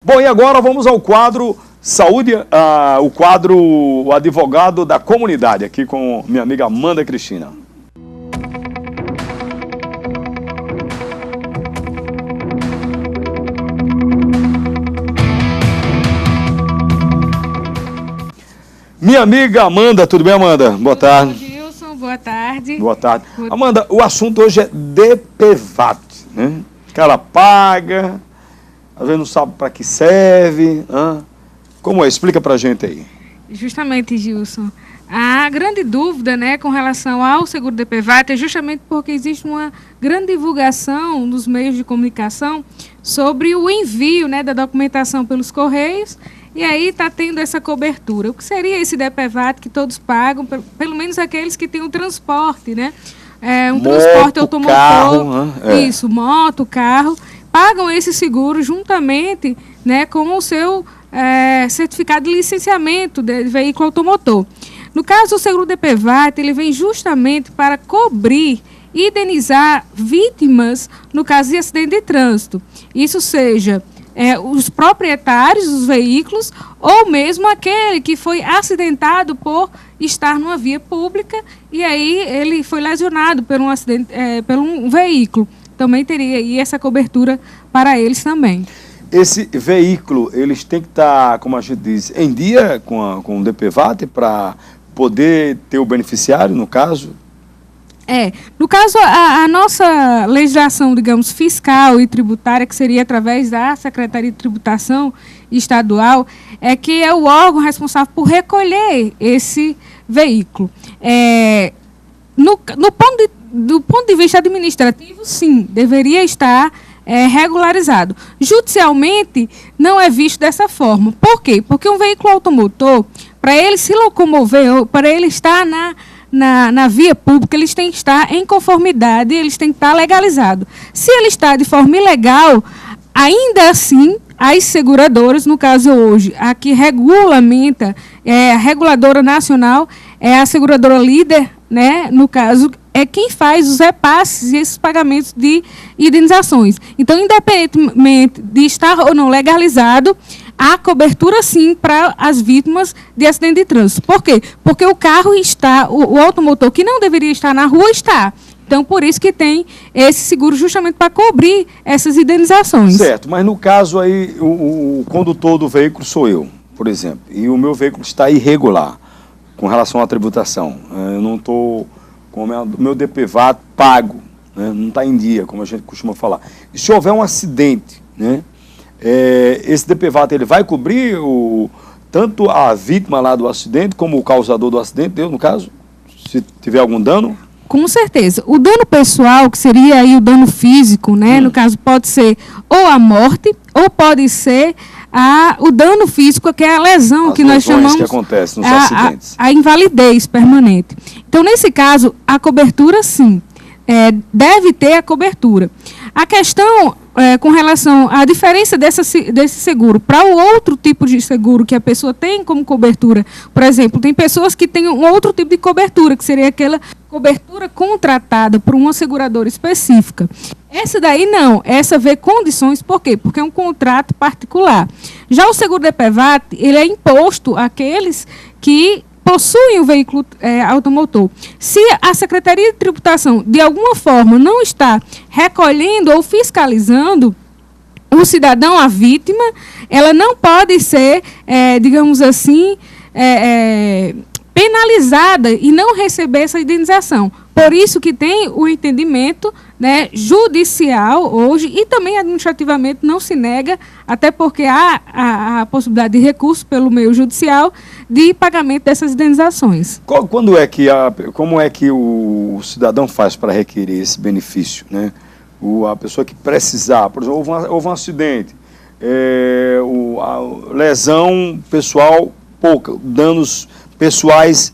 Bom, e agora vamos ao quadro Saúde, o quadro O Advogado da Comunidade, aqui com minha amiga Amanda Cristina. Minha amiga Amanda, tudo bem, Amanda? Boa tarde. Gilson, boa tarde. Boa tarde. Amanda, o assunto hoje é DPVAT, né? O cara paga, às vezes não sabe para que serve. Como é? Explica pra gente aí. Justamente, Gilson. A grande dúvida, né, com relação ao seguro DPVAT é justamente porque existe uma grande divulgação nos meios de comunicação sobre o envio, né, da documentação pelos Correios. E aí está tendo essa cobertura. O que seria esse DPVAT que todos pagam, pelo menos aqueles que têm o transporte, né? Transporte automotor, carro, né? Isso, moto, carro, pagam esse seguro juntamente, né, com o seu certificado de licenciamento de veículo automotor. No caso do seguro DPVAT, ele vem justamente para cobrir e indenizar vítimas no caso de acidente de trânsito. Isso seja os proprietários dos veículos ou mesmo aquele que foi acidentado por estar numa via pública e aí ele foi lesionado por um acidente, por um veículo. Também teria aí essa cobertura para eles também. Esse veículo, eles têm que estar, como a gente diz, em dia com o DPVAT para poder ter o beneficiário, no caso? No caso, a nossa legislação, digamos, fiscal e tributária, que seria através da Secretaria de Tributação Estadual, que é o órgão responsável por recolher esse veículo. Do ponto de vista administrativo, sim, deveria estar regularizado. Judicialmente, não é visto dessa forma. Por quê? Porque um veículo automotor, para ele se locomover, para ele estar na via pública, eles têm que estar em conformidade, eles têm que estar legalizados. Se ele está de forma ilegal, ainda assim, as seguradoras, no caso hoje, a que regulamenta, a reguladora nacional, é a seguradora líder, né, no caso, é quem faz os repasses e esses pagamentos de indenizações. Então, independentemente de estar ou não legalizado, há cobertura, sim, para as vítimas de acidente de trânsito. Por quê? Porque o carro está, o automotor que não deveria estar na rua, está. Então, por isso que tem esse seguro justamente para cobrir essas indenizações. Certo, mas no caso aí, o condutor do veículo sou eu, por exemplo, e o meu veículo está irregular com relação à tributação. Eu não estou com o meu DPVAT pago, né? Não está em dia, como a gente costuma falar. E se houver um acidente, né? Esse DPVAT ele vai cobrir tanto a vítima lá do acidente, como o causador do acidente, eu no caso, se tiver algum dano? Com certeza. O dano pessoal, que seria aí o dano físico, né? No caso, pode ser ou a morte, ou pode ser o dano físico, que é a lesão, que nós chamamos que acontece nos acidentes. A invalidez permanente. Então, nesse caso, a cobertura, sim, deve ter a cobertura. A questão com relação à diferença desse seguro para o outro tipo de seguro que a pessoa tem como cobertura, por exemplo, tem pessoas que têm um outro tipo de cobertura, que seria aquela cobertura contratada por uma seguradora específica. Essa daí não, essa vê condições, por quê? Porque é um contrato particular. Já o seguro DPVAT, ele é imposto àqueles que possuem o veículo automotor. Se a Secretaria de Tributação, de alguma forma, não está recolhendo ou fiscalizando o cidadão, a vítima, ela não pode ser, digamos assim, penalizada e não receber essa indenização. Por isso que tem o entendimento, né, judicial hoje e também administrativamente não se nega, até porque há a possibilidade de recurso pelo meio judicial de pagamento dessas indenizações. Como é que o cidadão faz para requerer esse benefício, né? A pessoa que precisar, por exemplo, houve um acidente, a lesão pessoal pouca, danos pessoais,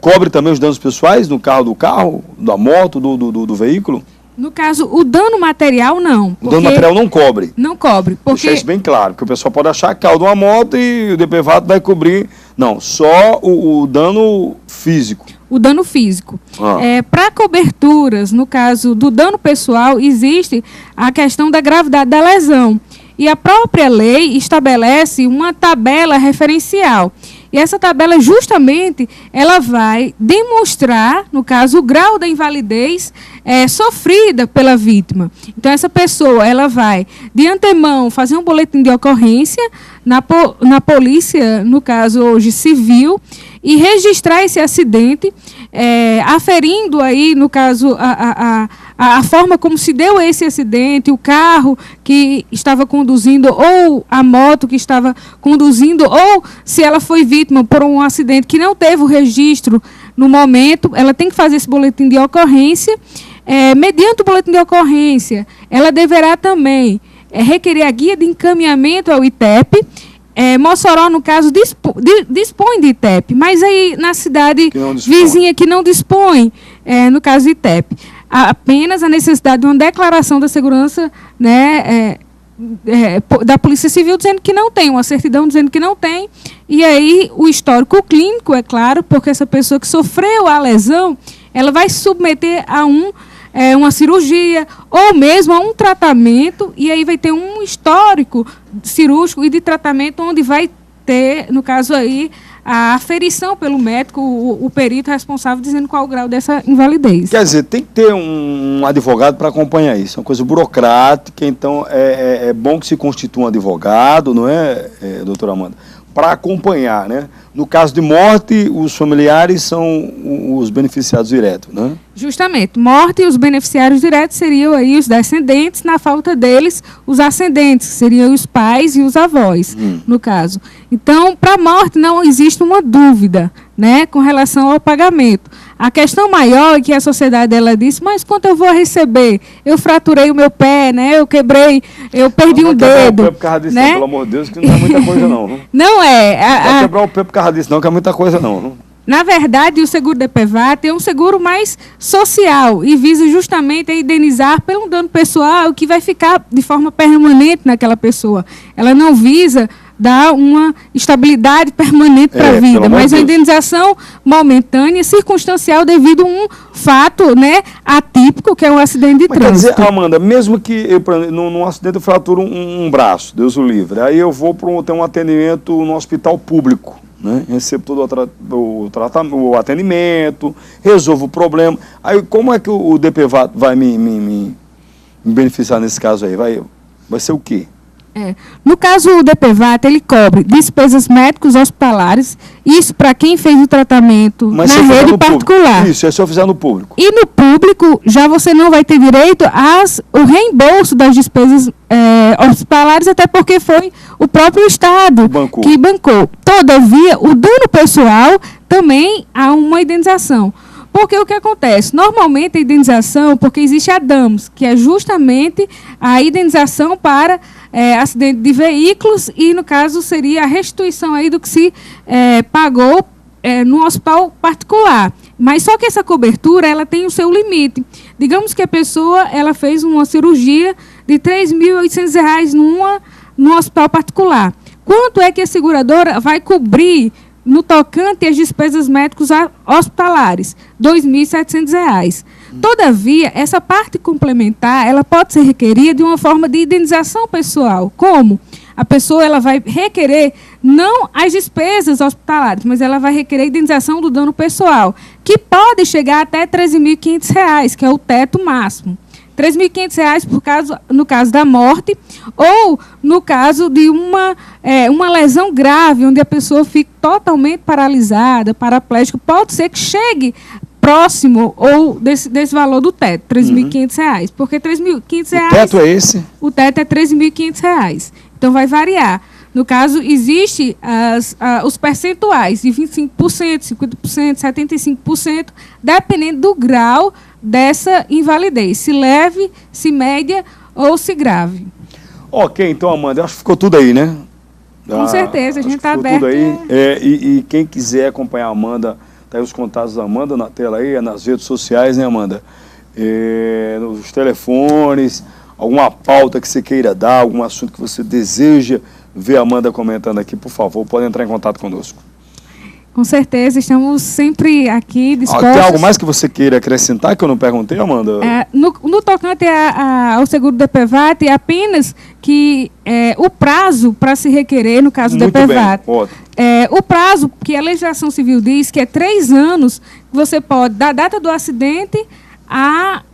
cobre também os danos pessoais no carro, da moto, do veículo? No caso, o dano material não. O dano material não cobre? Não cobre. Porque... Deixar isso bem claro, porque o pessoal pode achar que é de uma moto e o DPVAT vai cobrir. Não, só o dano físico. O dano físico. Para coberturas, no caso do dano pessoal, existe a questão da gravidade da lesão. E a própria lei estabelece uma tabela referencial. E essa tabela, justamente, ela vai demonstrar, no caso, o grau da invalidez sofrida pela vítima. Então, essa pessoa, ela vai, de antemão, fazer um boletim de ocorrência na polícia, no caso, hoje, civil, e registrar esse acidente, aferindo aí, no caso, a forma como se deu esse acidente, o carro que estava conduzindo, ou a moto que estava conduzindo, ou se ela foi vítima por um acidente que não teve o registro no momento, ela tem que fazer esse boletim de ocorrência. Mediante o boletim de ocorrência, ela deverá também requerer a guia de encaminhamento ao ITEP. Mossoró, no caso, dispõe de ITEP, mas aí na cidade vizinha que não dispõe, no caso ITEP, apenas a necessidade de uma declaração da segurança, né, da Polícia Civil dizendo que não tem, uma certidão dizendo que não tem, e aí o histórico clínico, é claro, porque essa pessoa que sofreu a lesão, ela vai se submeter a uma cirurgia, ou mesmo a um tratamento, e aí vai ter um histórico cirúrgico e de tratamento, onde vai ter, no caso aí, a aferição pelo médico, o perito responsável, dizendo qual o grau dessa invalidez. Quer dizer, tem que ter um advogado para acompanhar isso, é uma coisa burocrática, então é bom que se constitua um advogado, não é, doutora Amanda? Para acompanhar, né? No caso de morte, os familiares são os beneficiados diretos, né? Justamente. Morte e os beneficiários diretos seriam aí os descendentes, na falta deles, os ascendentes, que seriam os pais e os avós, no caso. Então, para a morte não existe uma dúvida, né, com relação ao pagamento. A questão maior é que a sociedade, ela disse, mas quanto eu vou receber? Eu fraturei o meu pé, né? Eu quebrei, eu perdi um dedo. Não vai quebrar o pé por causa disso, né? não, pelo amor de Deus, que não é muita coisa não. Não é. Não vai quebrar o pé por causa disso, não, que é muita coisa não. Na verdade, o seguro DPVAT é um seguro mais social e visa justamente a indenizar pelo dano pessoal que vai ficar de forma permanente naquela pessoa. Ela não visa dar uma estabilidade permanente para a vida, mas a indenização momentânea, circunstancial, devido a um fato, né, atípico, que é um acidente de trânsito. Quer dizer, Amanda, mesmo que num acidente eu fraturo um braço, Deus o livre, aí eu vou ter um atendimento no hospital público, né, recebo todo o atendimento, resolvo o problema, aí como é que o DPVAT vai me beneficiar nesse caso aí? Vai ser o quê? No caso, o DPVAT, ele cobre despesas médicos hospitalares, isso para quem fez o tratamento na rede particular. Público. Isso, é se eu fizer no público. E no público, já você não vai ter direito ao reembolso das despesas hospitalares, até porque foi o próprio Estado que bancou. Todavia, o dano pessoal também há uma indenização. Porque o que acontece? Normalmente a indenização, porque existe a DAMS, que é justamente a indenização para acidente de veículos e, no caso, seria a restituição aí do que se pagou no hospital particular. Mas só que essa cobertura, ela tem o seu limite. Digamos que a pessoa ela fez uma cirurgia de R$ 3.800 no hospital particular. Quanto é que a seguradora vai cobrir no tocante às despesas médicas hospitalares? R$ 2.700. Todavia, essa parte complementar, ela pode ser requerida de uma forma de indenização pessoal. Como? A pessoa ela vai requerer não as despesas hospitalares, mas ela vai requerer a indenização do dano pessoal, que pode chegar até R$ 13.500, que é o teto máximo. R$ 3.500 no caso da morte, ou no caso de uma lesão grave, onde a pessoa fica totalmente paralisada, paraplégica, pode ser que chegue próximo ou desse valor do teto, R$ 3.500. Porque R$ 3.500... O teto é esse? O teto é R$ 3.500. Então, vai variar. No caso, existe os percentuais de 25%, 50%, 75%, dependendo do grau dessa invalidez, se leve, se média ou se grave. Ok, então, Amanda, acho que ficou tudo aí, né? Com certeza, a gente está aberto. Tudo aí. E quem quiser acompanhar a Amanda, tá aí os contatos da Amanda na tela aí, nas redes sociais, né, Amanda? Nos telefones, alguma pauta que você queira dar, algum assunto que você deseja ver a Amanda comentando aqui, por favor, pode entrar em contato conosco. Com certeza, estamos sempre aqui dispostos. Tem algo mais que você queira acrescentar que eu não perguntei, Amanda? No tocante ao seguro DPVAT, é apenas que o prazo para se requerer, no caso do DPVAT, o prazo que a legislação civil diz que é 3 anos, você pode, da data do acidente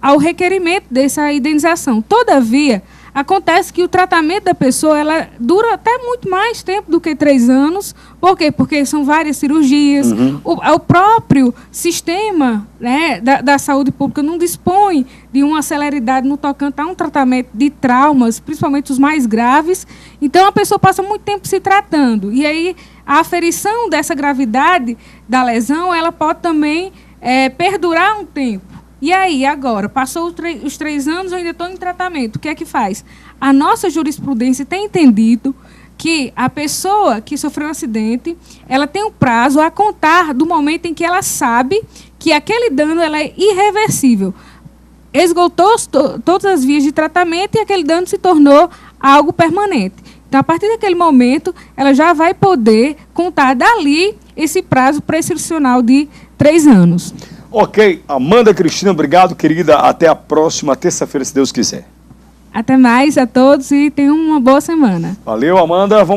ao requerimento dessa indenização. Todavia, acontece que o tratamento da pessoa ela dura até muito mais tempo do que 3 anos. Por quê? Porque são várias cirurgias. O próprio sistema, né, da saúde pública não dispõe de uma celeridade no tocante a um tratamento de traumas, principalmente os mais graves. Então, a pessoa passa muito tempo se tratando. E aí, a aferição dessa gravidade da lesão, ela pode também perdurar um tempo. E aí, agora, passou os 3 anos, eu ainda estou em tratamento. O que é que faz? A nossa jurisprudência tem entendido que a pessoa que sofreu um acidente, ela tem um prazo a contar do momento em que ela sabe que aquele dano ela é irreversível. Esgotou todas as vias de tratamento e aquele dano se tornou algo permanente. Então, a partir daquele momento, ela já vai poder contar dali esse prazo prescricional de 3 anos. Ok, Amanda Cristina, obrigado, querida. Até a próxima terça-feira, se Deus quiser. Até mais a todos e tenham uma boa semana. Valeu, Amanda. Vamos